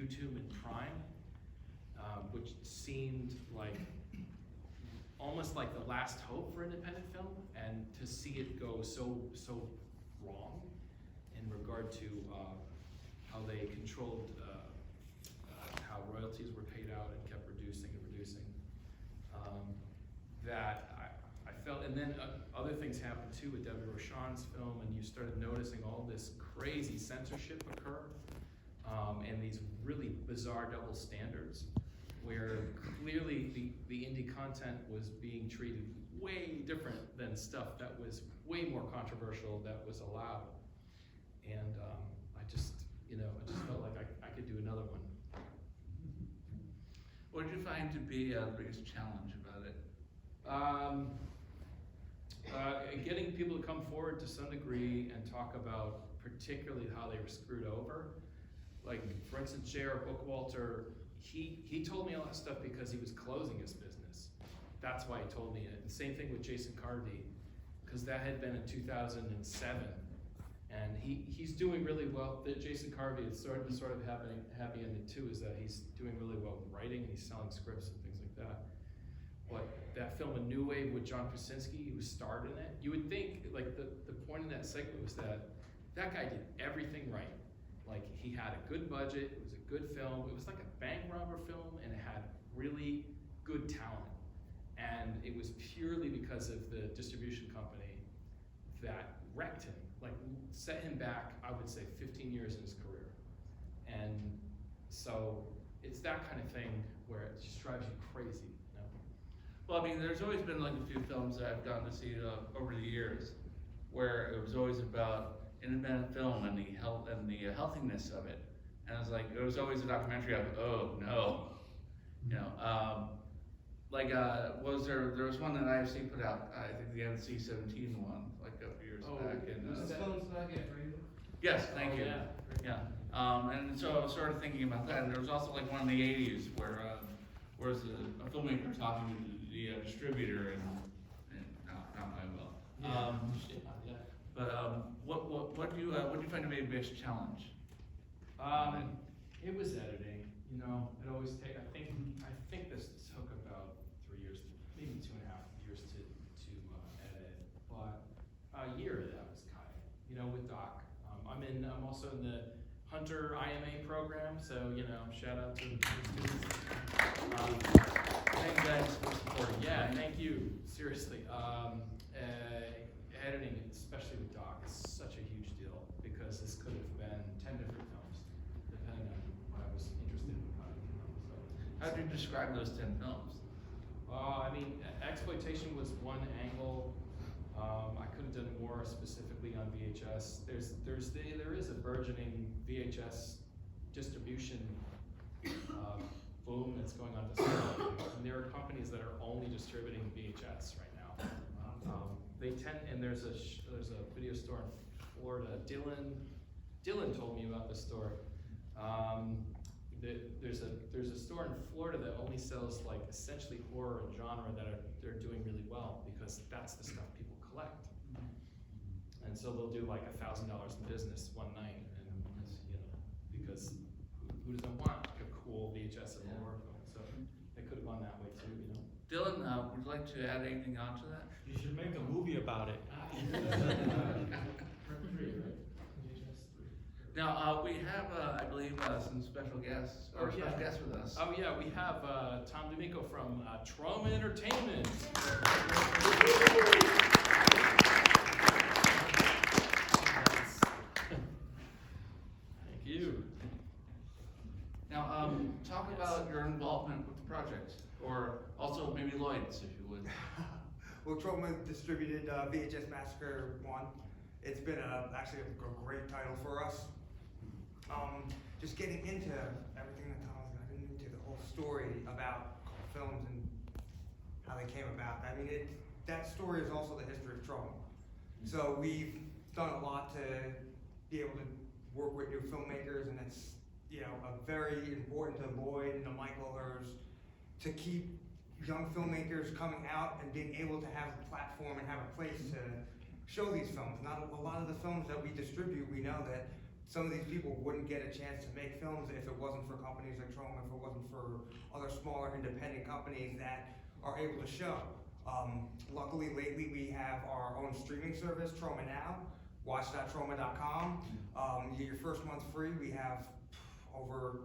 YouTube and Prime, which seemed like almost like the last hope for independent film, and to see it go so wrong in regard to how they controlled how royalties were paid out and kept reducing and reducing. That I felt, and then other things happened too with Debbie Rochon's film, and you started noticing all this crazy censorship occur, and these really bizarre double standards, where clearly the indie content was being treated way different than stuff that was way more controversial that was allowed. And I just felt like I could do another one. What did you find to be the biggest challenge about it? Getting people to come forward to some degree and talk about particularly how they were screwed over. Like, for instance, J.R. Bookwalter, he told me all that stuff because he was closing his business. That's why he told me it. And same thing with Jason Carvey, because that had been in 2007. And he's doing really well. Jason Carvey is sort of happy ending too, is that he's doing really well with writing, and he's selling scripts and things like that. But that film, A New Wave with John Krasinski, who starred in it, you would think, like, the point of that segment was that guy did everything right. Like, he had a good budget, it was a good film, it was like a bank robber film, and it had really good talent. And it was purely because of the distribution company that wrecked him, like set him back, I would say, 15 years in his career. And so it's that kind of thing where it just drives you crazy. You know? Well, I mean, there's always been like a few films that I've gotten to see over the years, where it was always about independent film and the healthiness of it. And it was always a documentary of, oh no, you know, there was one that IFC put out, I think the NC-17 one, like a few years back. Was that films that I get for you? Yes, thank you. Yeah. And so I was sort of thinking about that, and there was also like one in the 80s where was a filmmaker talking to the distributor, and not my will. But what do you find to be the biggest challenge? It was editing. You know, it always take. I think this took about 3 years, maybe 2.5 years to edit. But a year of that was kind of, you know, with Doc. I'm also in the Hunter IMA program, so shout out to the students. Thank you guys for supporting. Yeah, thank you. Seriously, editing, especially with Doc, is such a huge deal because this could have been 10 different films, depending on what I was interested in. So, how do you describe those 10 films? I mean, exploitation was one angle. I could have done more specifically on VHS. There is a burgeoning VHS distribution boom that's going on, and there are companies that are only distributing VHS right now. They tend, and there's a video store in Florida. Dylan told me about this store. There's a store in Florida that only sells like essentially horror and genre they're doing really well because that's the stuff people collect. And so they'll do like $1,000 in business one night, and because who doesn't want like a cool VHS and horror film? So they could have gone that way too, you know. Dylan, would you like to add anything on to that? You should make a movie about it. Now, we have, I believe, some special guests, special guests with us. Oh yeah, we have Tom D'Amico from Trauma Entertainment. Thank you. Now, talk about your involvement with the project, or also maybe Lloyd's, if you would. Well, Trauma distributed VHS Massacre 1. It's been actually a great title for us. Just getting into everything that Tom was getting into, the whole story about films and how they came about. I mean, that story is also the history of trauma. So we've done a lot to be able to work with new filmmakers, and it's very important to Lloyd and to Michael Hers to keep young filmmakers coming out and being able to have a platform and have a place to show these films. Not a lot of the films that we distribute, we know that some of these people wouldn't get a chance to make films if it wasn't for companies like Troma, if it wasn't for other smaller independent companies that are able to show. Luckily, lately we have our own streaming service, Troma Now, watch.troma.com. You get your first month free. We have over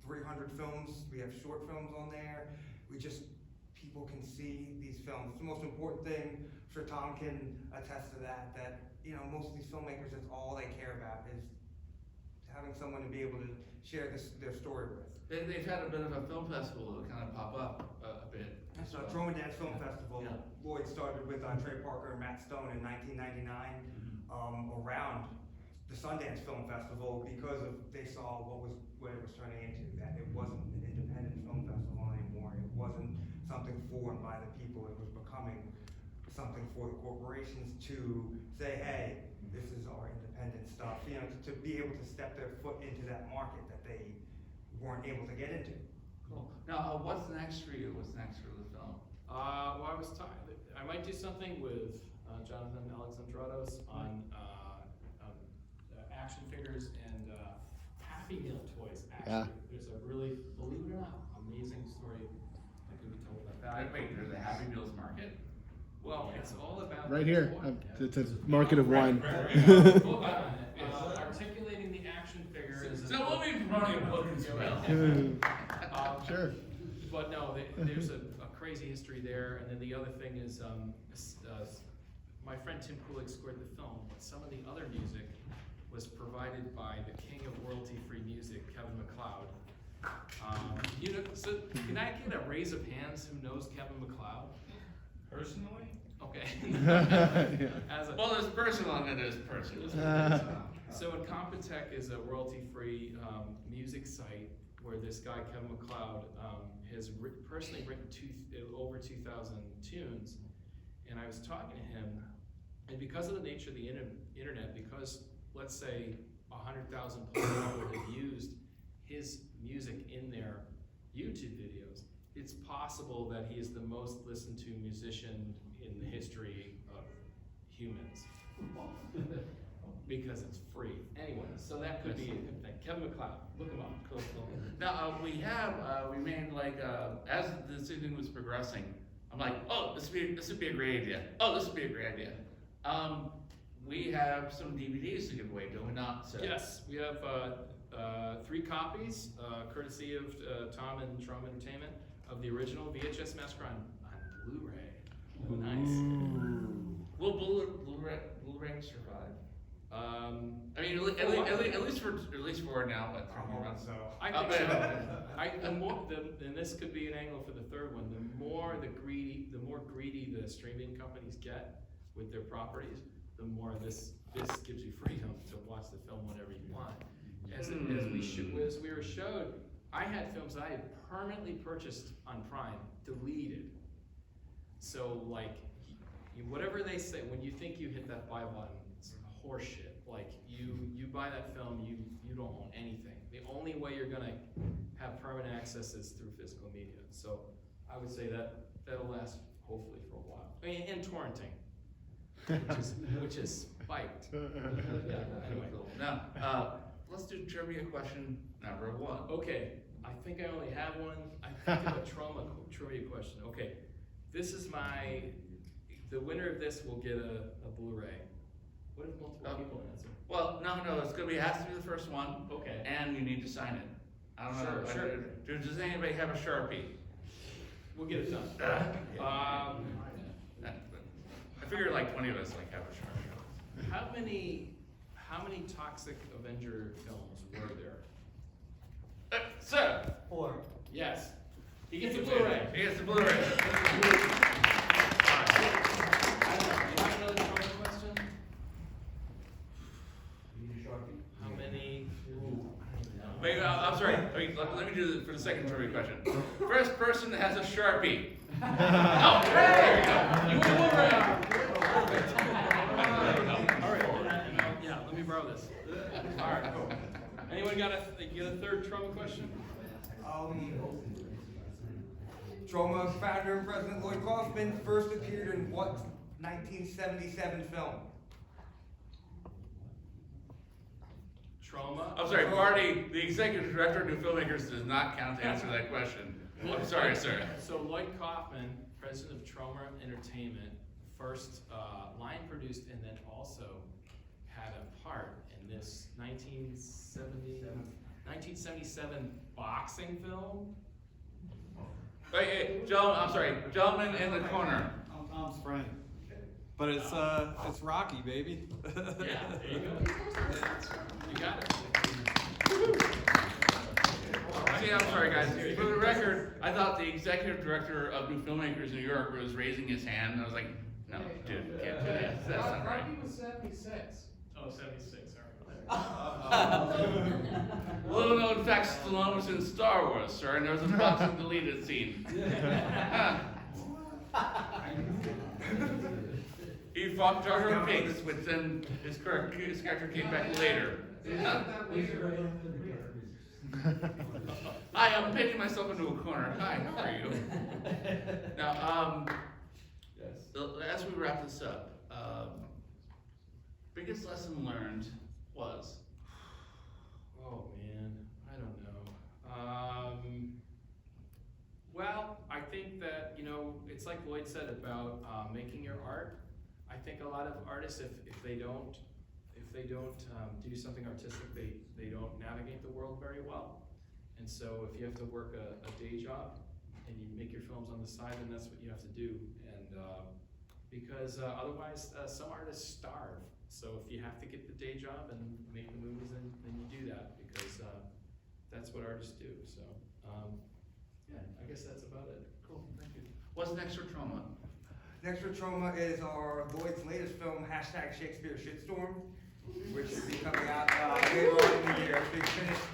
300 films. We have short films on there. People can see these films. The most important thing, I'm sure Tom can attest to that, most of these filmmakers, that's all they care about is having someone to be able to share their story with. They've had a bit of a film festival that kind of pop up a bit. So Troma Dance Film Festival, Yeah. Lloyd started with Trey Parker and Matt Stone in 1999 around the Sundance Film Festival because they saw what it was turning into, that it wasn't an independent film festival anymore. It wasn't something formed by the people. It was becoming something for the corporations to say, hey, this is our independent stuff, to be able to step their foot into that market that they weren't able to get into. Cool. Now, what's next for you? What's next for the film? Well, I might do something with Jonathan Alexandrados on action figures and Happy Meal toys, actually. Yeah. There's a really, believe it or not, amazing story that could be told about that. Wait, there's a Happy Meals market? Well, it's all about. Right here. It's a market of one. Book on it. Articulating the action figure is. So we'll be promoting a book as well. Sure. But no, there's a crazy history there, and then the other thing is, my friend Tim Kulik scored the film, but some of the other music was provided by the king of royalty-free music, Kevin MacLeod. So can I get a raise of hands who knows Kevin MacLeod? Personally? Okay. Well, there's personal and it is personal. So Incompetech is a royalty-free music site where this guy, Kevin MacLeod, has personally written over 2,000 tunes. And I was talking to him, and because of the nature of the internet, because let's say 100,000 people have used his music in their YouTube videos, it's possible that he is the most listened to musician in the history of humans. Because it's free. Anyway, so that could be a good thing. Kevin MacLeod, look him up. Cool. Now, we made as the season was progressing, I'm like, oh, this would be a great idea. Oh, this would be a great idea. We have some DVDs to give away, do we not, sir? Yes, we have 3 copies, courtesy of Tom and Troma Entertainment, of the original VHS Massacre on Blu-ray. Oh, nice. Will Blu-ray survive? I mean, at least for now. I think so. And this could be an angle for the third one. The more greedy the streaming companies get with their properties, the more this gives you freedom to watch the film whenever you want. As we were showed, I had films that I had permanently purchased on Prime deleted. So whatever they say, when you think you hit that buy button, it's horseshit. Like you buy that film, you don't own anything. The only way you're gonna have permanent access is through physical media. So I would say that'll last hopefully for a while. I mean, and torrenting, which is spiked. Yeah. Anyway, Now, let's do trivia question number 1. okay. I think I only have one. I think of a Troma trivia question. Okay, this is the winner of this will get a Blu-ray. What if multiple people answer? Well, no, it's gonna has to be the first one. Okay. And you need to sign it. I don't know. Sure. Does anybody have a Sharpie? We'll get it done. I figure 20 of us have a Sharpie. How many Toxic Avenger films were there? Sir. 4. Yes. He gets a Blu-ray. He gets the Blu-ray. I don't know. You have another Troma question? How many? Wait, I'm sorry. Wait, let me do this for the second trivia question. First person that has a Sharpie. Oh, there you go. You win Blu-ray. All right. Yeah, let me borrow this. All right. Cool. Anyone get a third Troma question? Troma's founder and president Lloyd Kaufman first appeared in what 1977 film? Trauma. I'm sorry, Barney, the executive director of New Filmmakers does not count to answer that question. I'm sorry, sir. So Lloyd Kaufman, president of Trauma Entertainment, first line produced and then also had a part in this 1977 boxing film. Hey, gentlemen, I'm sorry, gentleman in the corner. I'm Tom's friend. But it's Rocky, baby. Yeah, there you go. You got it. See, I'm sorry, guys. For the record, I thought the executive director of New Filmmakers New York was raising his hand, and I was like, no, dude, can't do that. That's not right. Rocky was 76. Oh, 76, sorry. Little known fact, Stallone was in Star Wars, sir, and there was a boxing deleted scene. He fought Jar Jar Binks, which then his character came back later. Hi, I'm painting myself into a corner. Hi, how are you? Now, as we wrap this up, biggest lesson learned was? Oh man, I don't know. Well, I think that, it's like Lloyd said about making your art. I think a lot of artists, if they don't do something artistic, they don't navigate the world very well. And so if you have to work a day job and you make your films on the side, then that's what you have to do. And because otherwise, some artists starve. So if you have to get the day job and make the movies, then you do that, because that's what artists do. So yeah, I guess that's about it. Cool, thank you. What's next for Trauma? Next for Trauma is our Lloyd's latest film, #Shakespeare Shitstorm, which will be coming out later on in the year. It's being finished.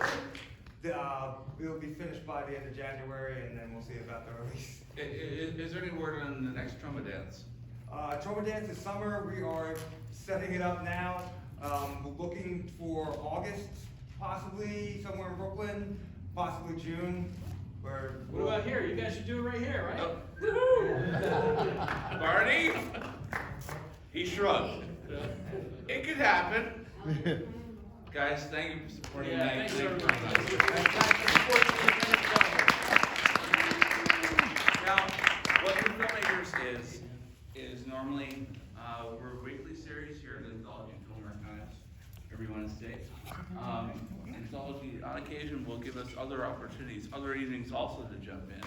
It'll be finished by the end of January, and then we'll see about the release. Is there any word on the next Trauma Dance? Trauma Dance is summer. We are setting it up now. We're looking for August, possibly somewhere in Brooklyn, possibly June. What about here? You guys should do it right here, right? Barney? He shrugged. It could happen. Guys, thank you for supporting Yeah, tonight. thanks Thank you everybody. Now, what New Filmmakers is normally, we're a weekly series here at Anthology Film Archives every Wednesday. Anthology, on occasion, will give us other opportunities, other evenings also to jump in.